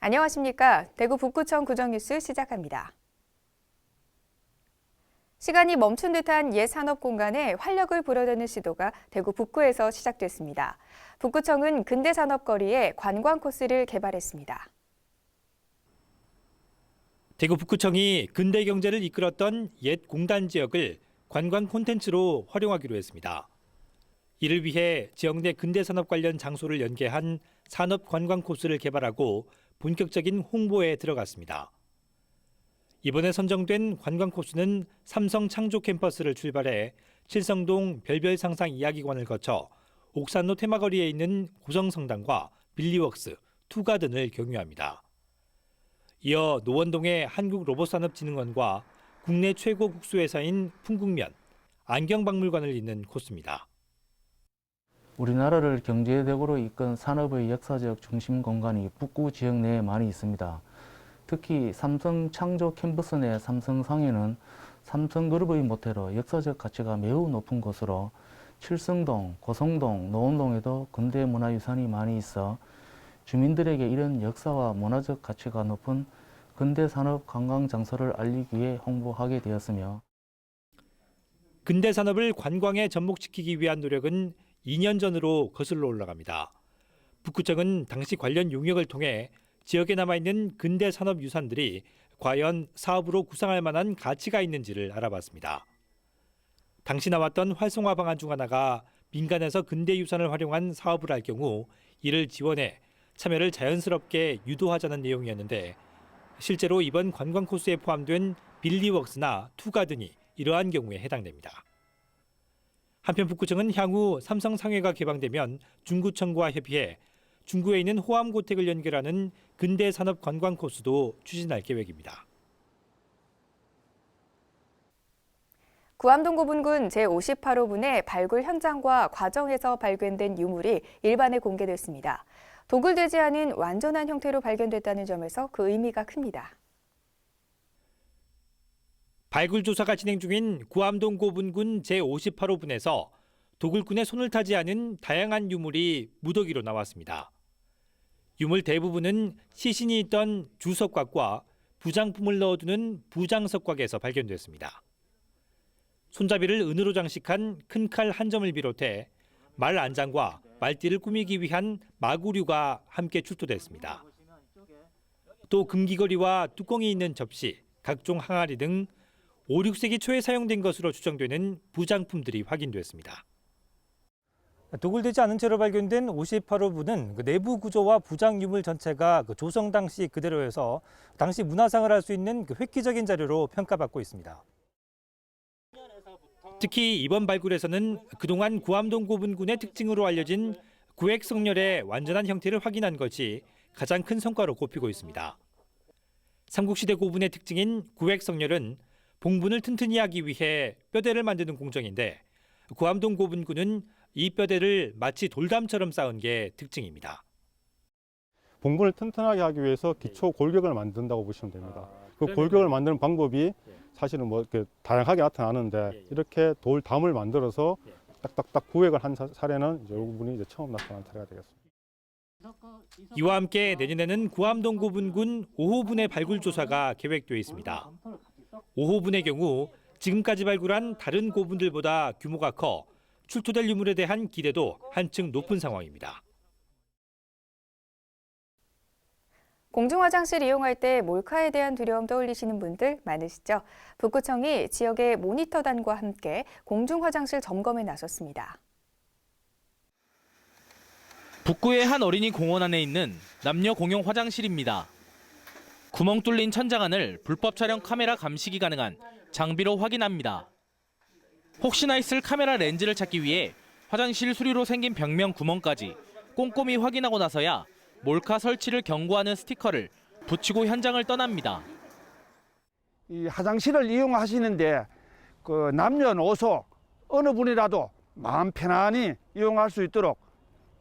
안녕하십니까. 대구 북구청 구정뉴스 시작합니다. 시간이 멈춘 듯한 옛 산업 공간에 활력을 불어넣는 시도가 대구 북구에서 시작됐습니다. 북구청은 근대 산업거리에 관광 코스를 개발했습니다. 대구 북구청이 근대 경제를 이끌었던 옛 공단 지역을 관광 콘텐츠로 활용하기로 했습니다. 이를 위해 지역 내 근대 산업 관련 장소를 연계한 산업 관광 코스를 개발하고 본격적인 홍보에 들어갔습니다. 이번에 선정된 관광 코스는 삼성 창조 캠퍼스를 출발해 칠성동 별별 상상 이야기관을 거쳐 옥산로 테마거리에 있는 고성성당과 빌리웍스, 투가든을 경유합니다. 이어 노원동의 한국로봇산업진흥원과 국내 최고 국수회사인 풍국면, 안경박물관을 잇는 코스입니다. 우리나라를 경제의 대국으로 이끈 산업의 역사적 중심 공간이 북구 지역 내에 많이 있습니다. 특히 삼성 창조 캠퍼스 내 삼성상에는 삼성그룹의 모태로 역사적 가치가 매우 높은 곳으로 칠성동, 고성동, 노원동에도 근대 문화유산이 많이 있어 주민들에게 이런 역사와 문화적 가치가 높은 근대 산업 관광 장소를 알리기 위해 홍보하게 되었으며 근대 산업을 관광에 접목시키기 위한 노력은 2년 전으로 거슬러 올라갑니다. 북구청은 당시 관련 용역을 통해 지역에 남아있는 근대 산업 유산들이 과연 사업으로 구상할 만한 가치가 있는지를 알아봤습니다. 당시 나왔던 활성화 방안 중 하나가 민간에서 근대 유산을 활용한 사업을 할 경우 이를 지원해 참여를 자연스럽게 유도하자는 내용이었는데 실제로 이번 관광 코스에 포함된 빌리웍스나 투가든이 이러한 경우에 해당됩니다. 한편 북구청은 향후 삼성상회가 개방되면 중구청과 협의해 중구에 있는 호암고택을 연결하는 근대 산업 관광 코스도 추진할 계획입니다. 구암동 고분군 제58호분의 발굴 현장과 과정에서 발견된 유물이 일반에 공개됐습니다. 도굴되지 않은 완전한 형태로 발견됐다는 점에서 그 의미가 큽니다. 발굴 조사가 진행 중인 구암동 고분군 제58호분에서 도굴꾼의 손을 타지 않은 다양한 유물이 무더기로 나왔습니다. 유물 대부분은 시신이 있던 주석곽과 부장품을 넣어두는 부장석곽에서 발견됐습니다. 손잡이를 은으로 장식한 큰 칼 한 점을 비롯해 말 안장과 말띠를 꾸미기 위한 마구류가 함께 출토됐습니다. 또 금귀걸이와 뚜껑이 있는 접시, 각종 항아리 등 5, 6세기 초에 사용된 것으로 추정되는 부장품들이 확인됐습니다. 도굴되지 않은 채로 발견된 58호분은 내부 구조와 부장 유물 전체가 조성 당시 그대로여서 당시 문화상을 할 수 있는 획기적인 자료로 평가받고 있습니다. 특히 이번 발굴에서는 그동안 구암동 고분군의 특징으로 알려진 구획성렬의 완전한 형태를 확인한 것이 가장 큰 성과로 꼽히고 있습니다. 삼국시대 고분의 특징인 구획성렬은 봉분을 튼튼히 하기 위해 뼈대를 만드는 공정인데 구암동 고분군은 이 뼈대를 마치 돌담처럼 쌓은 게 특징입니다. 봉분을 튼튼하게 하기 위해서 기초 골격을 만든다고 보시면 됩니다. 그 골격을 만드는 방법이 사실은 뭐 이렇게 다양하게 나타나는데 이렇게 돌담을 만들어서 딱딱딱 구획을 한 사례는 이제 이 부분이 이제 처음 나타난 사례가 되겠습니다. 이와 함께 내년에는 구암동 고분군 5호분의 발굴 조사가 계획되어 있습니다. 5호분의 경우 지금까지 발굴한 다른 고분들보다 규모가 커 출토될 유물에 대한 기대도 한층 높은 상황입니다. 공중화장실 이용할 때 몰카에 대한 두려움 떠올리시는 분들 많으시죠? 북구청이 지역의 모니터단과 함께 공중화장실 점검에 나섰습니다. 북구의 한 어린이 공원 안에 있는 남녀 공용 화장실입니다. 구멍 뚫린 천장 안을 불법 촬영 카메라 감식이 가능한 장비로 확인합니다. 혹시나 있을 카메라 렌즈를 찾기 위해 화장실 수리로 생긴 벽면 구멍까지 꼼꼼히 확인하고 나서야 몰카 설치를 경고하는 스티커를 붙이고 현장을 떠납니다. 이 화장실을 이용하시는데 그 남녀노소 어느 분이라도 마음 편안히 이용할 수 있도록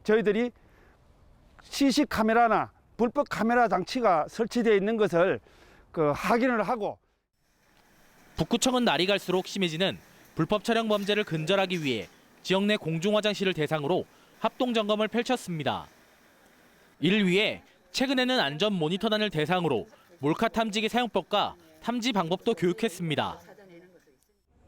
저희들이 CC 카메라나 불법 카메라 장치가 설치되어 있는 것을 확인을 하고 북구청은 날이 갈수록 심해지는 불법 촬영 범죄를 근절하기 위해 지역 내 공중 화장실을 대상으로 합동 점검을 펼쳤습니다. 이를 위해 최근에는 안전 모니터단을 대상으로 몰카 탐지기 사용법과 탐지 방법도 교육했습니다.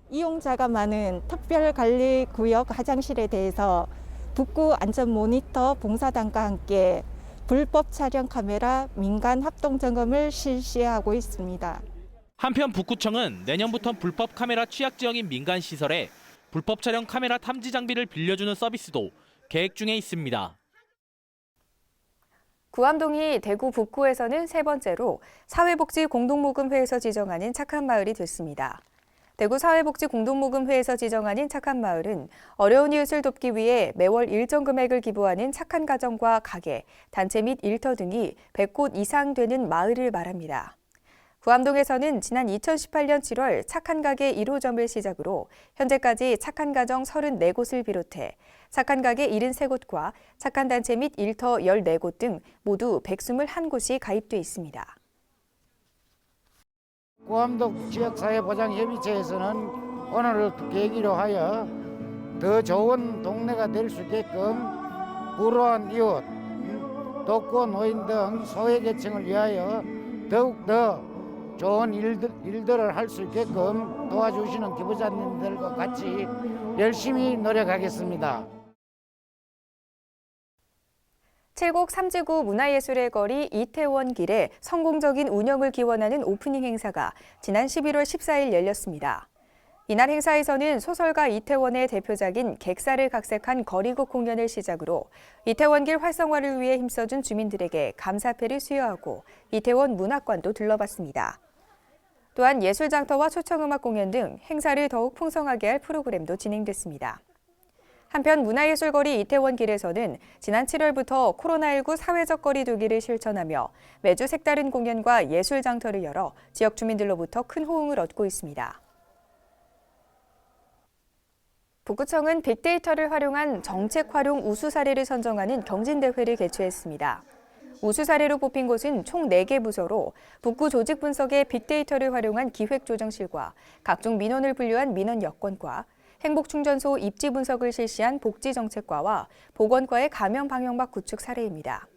이용자가 많은 특별관리구역 화장실에 대해서 북구 안전 모니터 봉사단과 함께 불법 촬영 카메라 민간 합동 점검을 실시하고 있습니다. 한편 북구청은 내년부터 불법 카메라 취약 지역인 민간 시설에 불법 촬영 카메라 탐지 장비를 빌려주는 서비스도 계획 중에 있습니다. 구암동이 대구 북구에서는 세 번째로 사회복지공동모금회에서 지정하는 착한 마을이 됐습니다. 대구 사회복지공동모금회에서 지정하는 착한 마을은 어려운 이웃을 돕기 위해 매월 일정 금액을 기부하는 착한 가정과 가게, 단체 및 일터 등이 100곳 이상 되는 마을을 말합니다. 구암동에서는 지난 2018년 7월 착한 가게 1호점을 시작으로 현재까지 착한 가정 34곳을 비롯해 착한 가게 73곳과 착한 단체 및 일터 14곳 등 모두 121곳이 가입돼 있습니다. 구암동 지역사회보장협의체에서는 오늘을 계기로 하여 더 좋은 동네가 될 수 있게끔 불우한 이웃, 독거 노인 등 소외계층을 위하여 더욱더 좋은 일들을 할 수 있게끔 도와주시는 기부자님들과 같이 열심히 노력하겠습니다. 칠곡 삼지구 문화예술의 거리 이태원 길에 성공적인 운영을 기원하는 오프닝 행사가 지난 11월 14일 열렸습니다. 이날 행사에서는 소설가 이태원의 대표작인 객사를 각색한 거리곡 공연을 시작으로 이태원길 활성화를 위해 힘써준 주민들에게 감사패를 수여하고 이태원 문학관도 둘러봤습니다. 또한 예술장터와 초청음악 공연 등 행사를 더욱 풍성하게 할 프로그램도 진행됐습니다. 한편 문화예술거리 이태원길에서는 지난 7월부터 코로나19 사회적 거리 두기를 실천하며 매주 색다른 공연과 예술장터를 열어 지역 주민들로부터 큰 호응을 얻고 있습니다. 북구청은 빅데이터를 활용한 정책 활용 우수 사례를 선정하는 경진대회를 개최했습니다. 우수 사례로 뽑힌 곳은 총 4개 부서로 북구 조직 분석의 빅데이터를 활용한 기획조정실과 각종 민원을 분류한 민원여건과 행복충전소 입지 분석을 실시한 복지정책과와 보건과의 감염 방역막 구축 사례입니다.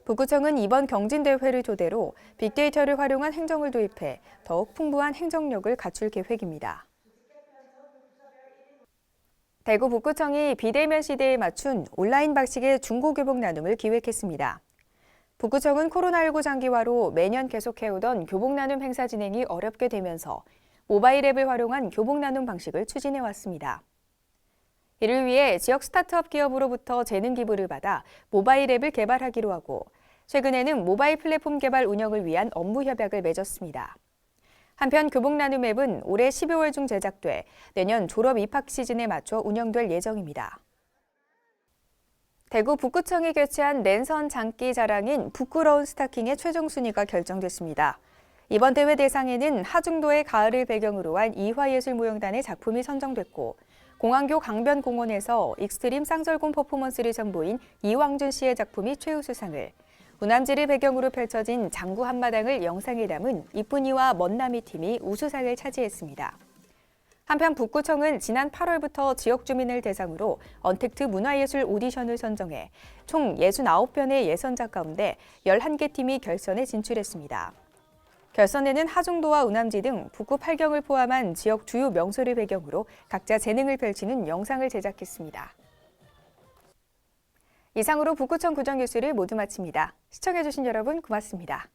북구청은 이번 경진대회를 토대로 빅데이터를 활용한 행정을 도입해 더욱 풍부한 행정력을 갖출 계획입니다. 대구 북구청이 비대면 시대에 맞춘 온라인 방식의 중고교복 나눔을 기획했습니다. 북구청은 코로나19 장기화로 매년 계속해오던 교복 나눔 행사 진행이 어렵게 되면서 모바일 앱을 활용한 교복 나눔 방식을 추진해왔습니다. 이를 위해 지역 스타트업 기업으로부터 재능 기부를 받아 모바일 앱을 개발하기로 하고 최근에는 모바일 플랫폼 개발 운영을 위한 업무 협약을 맺었습니다. 한편 교복 나눔 앱은 올해 12월 중 제작돼 내년 졸업 입학 시즌에 맞춰 운영될 예정입니다. 대구 북구청이 개최한 랜선 장기 자랑인 부끄러운 스타킹의 최종 순위가 결정됐습니다. 이번 대회 대상에는 하중도의 가을을 배경으로 한 이화예술무용단의 작품이 선정됐고 공항교 강변공원에서 익스트림 쌍절곤 퍼포먼스를 선보인 이왕준 씨의 작품이 최우수상을, 우남지를 배경으로 펼쳐진 장구 한마당을 영상에 담은 이쁜이와 먼나미 팀이 우수상을 차지했습니다. 한편 북구청은 지난 8월부터 지역 주민을 대상으로 언택트 문화예술 오디션을 선정해 총 69편의 예선작 가운데 11개 팀이 결선에 진출했습니다. 결선에는 하중도와 우남지 등 북구 8경을 포함한 지역 주요 명소를 배경으로 각자 재능을 펼치는 영상을 제작했습니다. 이상으로 북구청 구정 뉴스를 모두 마칩니다. 시청해주신 여러분 고맙습니다.